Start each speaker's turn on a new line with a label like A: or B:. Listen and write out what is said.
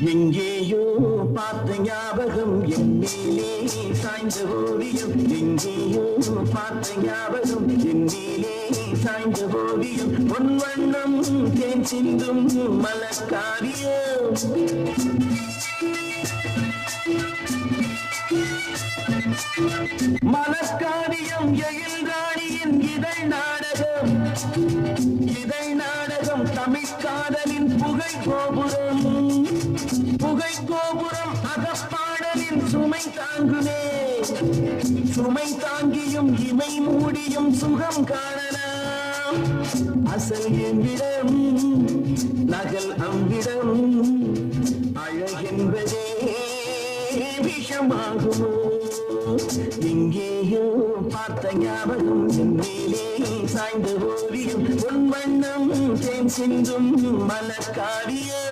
A: எங்கேயோ பார்த்த ஞாபகம் என் மேலே சாய்ந்த ஓவியம். எங்கேயோ பார்த்த ஞாபகம் என் மேலே சாய்ந்த ஓவியம். பொன் வண்ணம் தேன் சிந்தும் மலர்காவியம். மலர்காவியம் எழில் ராணியின் இதழ் நாடகம். இதழ் நாடகம் தமிழ் காதலின் புகை கோபுரம். புகை கோபுரம் அகப்பாடலின் சுமை தாங்குமே. சுமை தாங்கியும் இமை மூடியும் சுகம் காணலாம். அசல் எவ்விடம் நகல் அவ்விடம். அழகென்பதே விஷமாகுமோ. எங்கேயோ பார்த்த ஞாபகம் என் மேலே சாய்ந்த ஓவியம். பொன் வண்ணம் தேன் சிந்தும் மலர்காவியம்.